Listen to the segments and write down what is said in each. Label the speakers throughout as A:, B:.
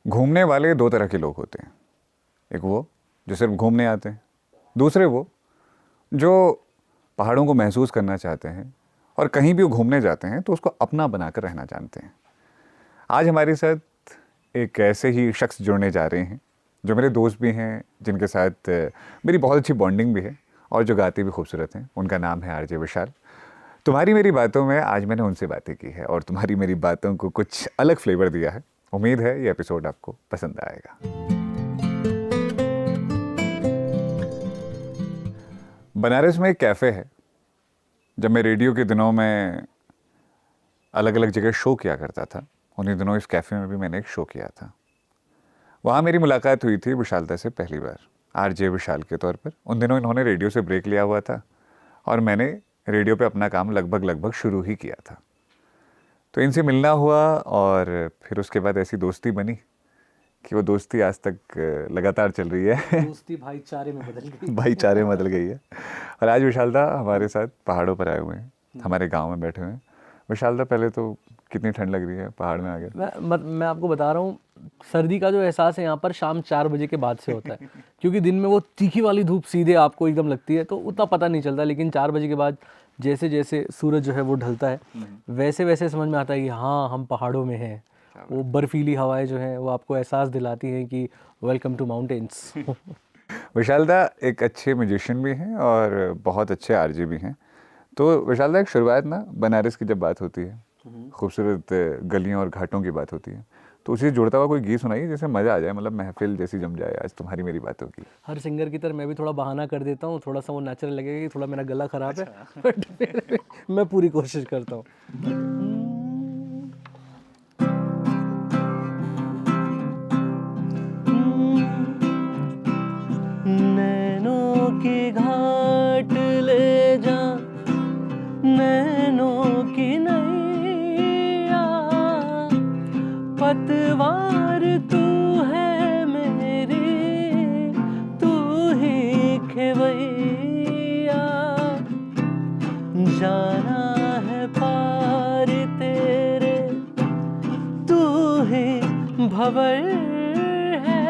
A: घूमने वाले दो तरह के लोग होते हैं। एक वो जो सिर्फ घूमने आते हैं, दूसरे वो जो पहाड़ों को महसूस करना चाहते हैं और कहीं भी वो घूमने जाते हैं तो उसको अपना बनाकर रहना जानते हैं। आज हमारे साथ एक ऐसे ही शख्स जुड़ने जा रहे हैं जो मेरे दोस्त भी हैं, जिनके साथ मेरी बहुत अच्छी बॉन्डिंग भी है और जो गाते भी खूबसूरत हैं। उनका नाम है आरजे विशाल। तुम्हारी मेरी बातों में आज मैंने उनसे बातें की है और तुम्हारी मेरी बातों को कुछ अलग फ्लेवर दिया है। उम्मीद है ये एपिसोड आपको पसंद आएगा। बनारस में एक कैफ़े है। जब मैं रेडियो के दिनों में अलग अलग जगह शो किया करता था, उन्हीं दिनों इस कैफ़े में भी मैंने एक शो किया था। वहाँ मेरी मुलाकात हुई थी विशालता से पहली बार, आरजे विशाल के तौर पर। उन दिनों इन्होंने रेडियो से ब्रेक लिया हुआ था और मैंने रेडियो पे अपना काम लगभग शुरू ही किया था। तो इनसे मिलना हुआ और फिर उसके बाद ऐसी दोस्ती बनी कि वो दोस्ती आज तक लगातार चल रही है।
B: दोस्ती भाईचारे में बदल गई।
A: भाईचारे में बदल गई है। और आज विशालदा हमारे साथ पहाड़ों पर आए हुए हैं, हमारे गांव में बैठे हुए हैं। विशालदा, पहले तो कितनी ठंड लग रही है पहाड़ में आ गया?
B: मैं आपको बता रहा हूँ, सर्दी का जो एहसास है यहाँ पर शाम 4 बजे के बाद से होता है। क्योंकि दिन में वो तीखी वाली धूप सीधे आपको एकदम लगती है तो उतना पता नहीं चलता, लेकिन 4 बजे के बाद जैसे जैसे सूरज जो है वो ढलता है वैसे वैसे समझ में आता है कि हाँ, हम पहाड़ों में हैं। वो बर्फीली हवाएं जो हैं वो आपको एहसास दिलाती हैं कि वेलकम टू माउंटेन्स।
A: विशालदा एक अच्छे म्यूजिशियन भी हैं और बहुत अच्छे आरजे भी हैं। तो विशालदा, एक शुरुआत ना, बनारस की जब बात होती है, खूबसूरत गलियों और घाटों की बात होती है, तो उसी से जुड़ता हुआ कोई गीत सुनाइए जिससे मज़ा आ जाए, मतलब महफिल जैसी जम जाए आज तुम्हारी मेरी बातों की।
B: हर सिंगर की तरह मैं भी थोड़ा बहाना कर देता हूँ, थोड़ा सा वो नेचुरल लगेगा कि थोड़ा मेरा गला ख़राब है, बट फिर मैं पूरी कोशिश करता हूँ। नैनों की घाट ले जा, नैनों की नैया, पतवार तू है मेरी, तू ही खेवैया, जाना है पार तेरे, तू ही भंवर है,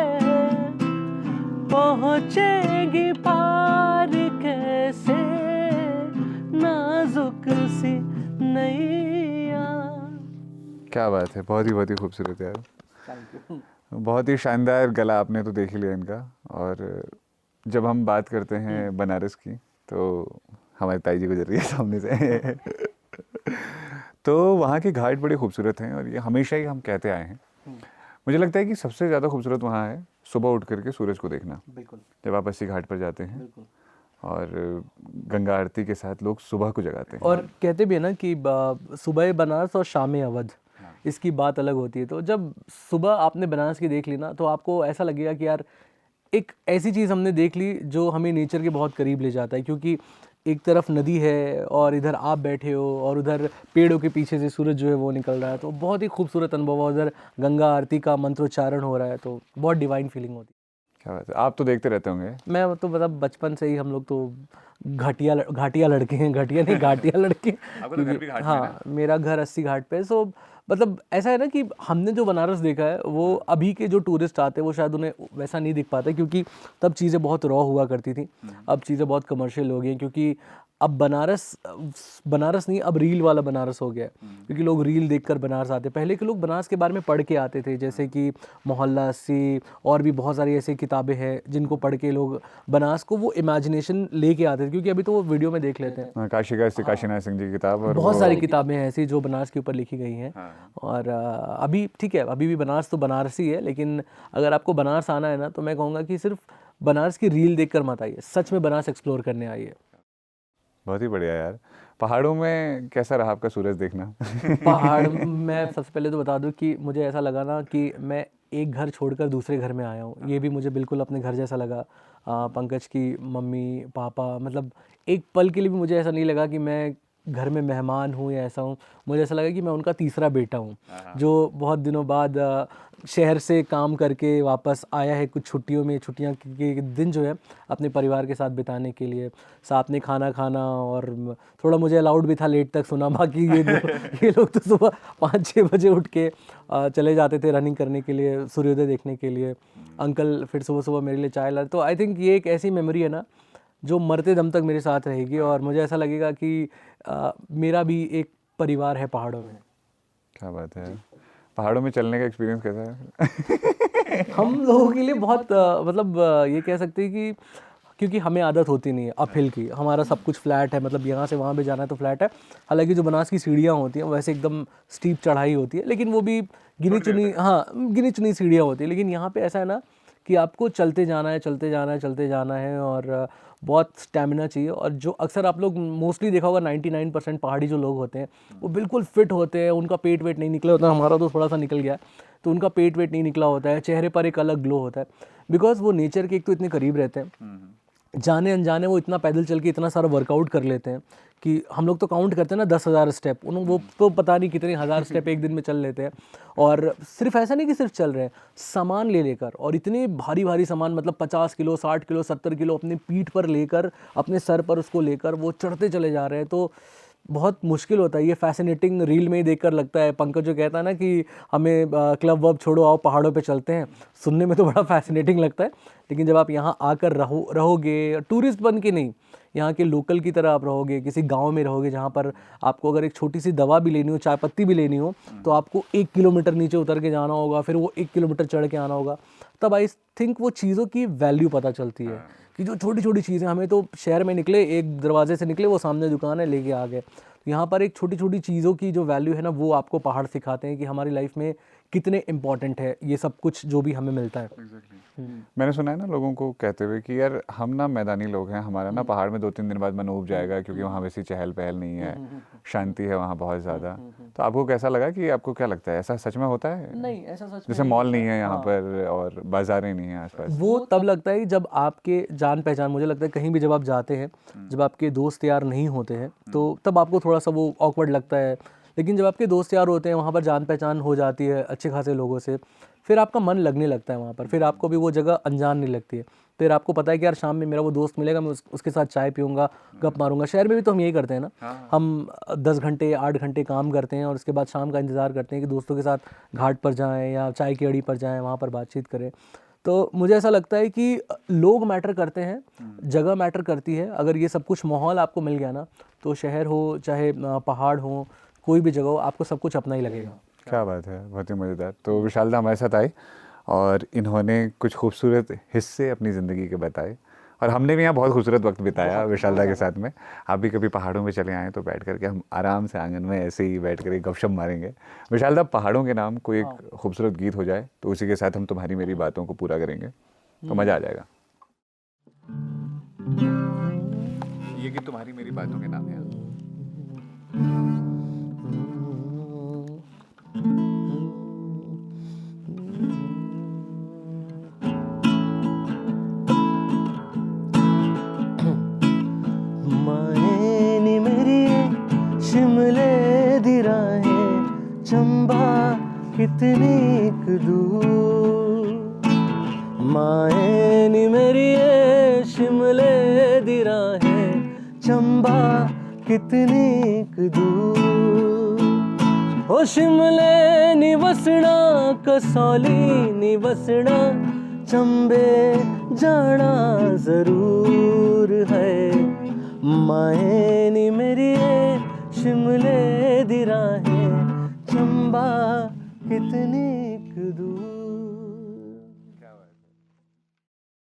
B: पहुँचेगी पार कैसे नाजुक सी नैया।
A: क्या बात है, बहुत ही खूबसूरत यार। बहुत ही शानदार गला आपने तो देख ही लिया इनका। और जब हम बात करते हैं बनारस की तो हमारी ताई जी गुजर रही है सामने से। तो वहाँ के घाट बड़े खूबसूरत हैं और ये हमेशा ही हम कहते आए हैं। मुझे लगता है कि सबसे ज़्यादा खूबसूरत वहाँ है सुबह उठ करके सूरज को देखना।
B: बिल्कुल।
A: जब आप अस्सी घाट पर जाते हैं
B: बिल्कुल।
A: और गंगा आरती के साथ लोग सुबह को जगाते हैं।
B: और कहते भी है ना कि सुबह बनारस और शाम अवध, इसकी बात अलग होती है। तो जब सुबह आपने बनारस की देख ली ना तो आपको ऐसा लगेगा कि यार एक ऐसी चीज़ हमने देख ली जो हमें नेचर के बहुत करीब ले जाता है। क्योंकि एक तरफ नदी है और इधर आप बैठे हो और उधर पेड़ों के पीछे से सूरज जो है वो निकल रहा है, तो बहुत ही खूबसूरत अनुभव है। उधर गंगा आरती का मंत्रोच्चारण हो रहा है तो बहुत डिवाइन फीलिंग होती है।
A: क्या बात है, आप तो देखते रहते होंगे?
B: मैं तो मतलब बचपन से ही हम लोग तो घाटिया लड़के हैं, घाटिया नहीं घाटिया लड़के।
A: आपका घर भी घाट में है
B: हाँ, मेरा घर 80 घाट पे। सो मतलब ऐसा है ना कि हमने जो बनारस देखा है वो अभी के जो टूरिस्ट आते हैं वो शायद उन्हें वैसा नहीं दिख पाता, क्योंकि तब चीज़ें बहुत रॉ हुआ करती थी। अब चीज़ें बहुत कमर्शियल हो गई हैं, क्योंकि अब बनारस नहीं, अब रील वाला बनारस हो गया है। क्योंकि लोग रील देखकर बनारस आते हैं। पहले के लोग बनारस के बारे में पढ़ के आते थे, जैसे कि मोहल्ला 80 और भी बहुत सारी ऐसी किताबें हैं जिनको पढ़ के लोग बनारस को वो इमेजिनेशन लेके आते थे। क्योंकि अभी तो वो वीडियो में देख लेते हैं।
A: काशीनाथ सिंह जी की किताब और
B: बहुत सारी किताबें हैं ऐसी जो बनारस के ऊपर लिखी गई हैं। और अभी ठीक है, अभी भी बनारस तो बनारस ही है, लेकिन अगर आपको बनारस आना है ना तो मैं कहूँगा कि सिर्फ बनारस की रील देखकर मत आइए, सच में बनारस एक्सप्लोर करने आइए।
A: बहुत ही बढ़िया यार। पहाड़ों में कैसा रहा आपका सूरज देखना?
B: पहाड़ मैं सबसे पहले तो बता दूं कि मुझे ऐसा लगा ना कि मैं एक घर छोड़कर दूसरे घर में आया हूँ। ये भी मुझे बिल्कुल अपने घर जैसा लगा। पंकज की मम्मी पापा, मतलब एक पल के लिए भी मुझे ऐसा नहीं लगा कि मैं घर में मेहमान हूँ या ऐसा हूँ, मुझे ऐसा लगा कि मैं उनका तीसरा बेटा हूँ, जो बहुत दिनों बाद शहर से काम करके वापस आया है कुछ छुट्टियों में, छुट्टियाँ के दिन जो है अपने परिवार के साथ बिताने के लिए, साथ में खाना खाना, और थोड़ा मुझे अलाउड भी था लेट तक सोना। बाकी ये लोग तो सुबह 5-6 बजे उठ के चले जाते थे रनिंग करने के लिए, सूर्योदय देखने के लिए। अंकल फिर सुबह सुबह मेरे लिए चाय लाते। तो आई थिंक ये एक ऐसी मेमोरी है ना जो मरते दम तक मेरे साथ रहेगी, और मुझे ऐसा लगेगा कि मेरा भी एक परिवार है पहाड़ों में।
A: क्या बात है। पहाड़ों में चलने का एक्सपीरियंस कैसा है?
B: हम लोगों के लिए बहुत मतलब ये कह सकते हैं कि क्योंकि हमें आदत होती नहीं है अपहिल की, हमारा सब कुछ फ्लैट है, मतलब यहाँ से वहाँ भी जाना है तो फ्लैट है। हालांकि जो बनास की सीढ़ियाँ होती हैं वैसे एकदम स्टीप चढ़ाई होती है, लेकिन वो भी गिनी चुनी, हाँ गिनी चुनी सीढ़ियाँ होती है। लेकिन यहाँ पे ऐसा है ना कि आपको चलते जाना है, चलते जाना है, चलते जाना है, और बहुत स्टैमिना चाहिए। और जो अक्सर आप लोग मोस्टली देखा होगा 99% पहाड़ी जो लोग होते हैं वो बिल्कुल फिट होते हैं, उनका पेट वेट नहीं निकला होता। हमारा तो थोड़ा सा निकल गया है, तो उनका पेट वेट नहीं निकला होता है, चेहरे पर एक अलग ग्लो होता है, बिकॉज वो नेचर के एक तो इतने करीब रहते हैं। जाने अनजाने वो इतना पैदल चल के इतना सारा वर्कआउट कर लेते हैं कि हम लोग तो काउंट करते हैं ना 10,000 स्टेप, वो तो पता नहीं कितने हज़ार स्टेप एक दिन में चल लेते हैं। और सिर्फ ऐसा नहीं कि सिर्फ चल रहे हैं, सामान ले लेकर, और इतने भारी भारी सामान, मतलब 50 किलो 60 किलो 70 किलो अपने पीठ पर लेकर, अपने सर पर उसको लेकर वो चढ़ते चले जा रहे हैं। तो बहुत मुश्किल होता है। ये फैसिनेटिंग रील में ही देखकर लगता है, पंकज जो कहता है ना कि हमें क्लब वब छोड़ो आओ पहाड़ों पे चलते हैं, सुनने में तो बड़ा फैसिनेटिंग लगता है, लेकिन जब आप यहाँ आकर रहोगे टूरिस्ट बन के नहीं, यहाँ के लोकल की तरह आप रहोगे, किसी गांव में रहोगे जहाँ पर आपको अगर एक छोटी सी दवा भी लेनी हो, चाय पत्ती भी लेनी हो, तो आपको 1 किलोमीटर नीचे उतर के जाना होगा, फिर वो 1 किलोमीटर चढ़ के आना होगा। तब आई थिंक वो चीज़ों की वैल्यू पता चलती है कि जो छोटी छोटी चीज़ें, हमें तो शहर में निकले, एक दरवाजे से निकले, वो सामने दुकान है, लेके आ गए। तो यहाँ पर एक छोटी छोटी चीज़ों की जो वैल्यू है ना, वो आपको पहाड़ सिखाते हैं कि हमारी लाइफ में कितने इम्पॉर्टेंट है ये सब कुछ जो भी हमें मिलता है।
A: मैंने सुना है ना लोगों को कहते हुए कि यार हम ना मैदानी लोग हैं, हमारा ना पहाड़ में 2-3 दिन बाद मन ऊब जाएगा, क्योंकि वहाँ वैसी चहल पहल नहीं है, शांति है वहाँ बहुत ज़्यादा। तो आपको कैसा लगा, कि आपको क्या लगता है ऐसा सच में होता है?
B: नहीं, ऐसा सच
A: जैसे मॉल नहीं है यहाँ पर और बाजारें नहीं है आसपास।
B: वो तब लगता है जब आपके जान पहचान, मुझे लगता है कहीं भी जब आप जाते हैं, जब आपके दोस्त यार नहीं होते हैं, तो तब आपको थोड़ा सा वो ऑकवर्ड लगता है। लेकिन जब आपके दोस्त यार होते हैं, वहाँ पर जान पहचान हो जाती है अच्छे खासे लोगों से, फिर आपका मन लगने लगता है वहाँ पर, फिर आपको भी वो जगह अनजान नहीं लगती है। फिर आपको पता है कि यार शाम में मेरा वो दोस्त मिलेगा, मैं उसके साथ चाय पीऊँगा, गप मारूंगा। शहर में भी तो हम यही करते हैं ना, हम 10 घंटे 8 घंटे काम करते हैं और उसके बाद शाम का इंतज़ार करते हैं कि दोस्तों के साथ घाट पर जाएँ या चाय की अड़ी पर जाएँ, वहाँ पर बातचीत करें। तो मुझे ऐसा लगता है कि लोग मैटर करते हैं, जगह मैटर करती है। अगर ये सब कुछ माहौल आपको मिल गया ना, तो शहर हो चाहे पहाड़ हो, कोई भी जगह हो, आपको सब कुछ अपना ही लगेगा।
A: क्या बात है, बहुत ही मज़ेदार। तो विशाल दा हमारे साथ आए और इन्होंने कुछ खूबसूरत हिस्से अपनी ज़िंदगी के बताए, और हमने भी यहाँ बहुत खूबसूरत वक्त बिताया विशाल दा के साथ में। आप भी कभी पहाड़ों में चले आएँ तो बैठ करके हम आराम से आंगन में ऐसे ही बैठ कर गपशप मारेंगे। विशाल दा, पहाड़ों के नाम कोई एक खूबसूरत गीत हो जाए तो उसी के साथ हम तुम्हारी मेरी बातों को पूरा करेंगे, तो मज़ा आ जाएगा। ये गीत तुम्हारी मेरी बातों के नाम है।
B: शिमले दी राहें चंबा कितनी दूर, माए नी मेरी शिमले दी राहें चंबा कितनी दूर। ओ शिमले नी वसना कसौली नी वसना, चंबे जाना जरूर है। माए नी मेरी शिमले दी राहें चंबा कितनी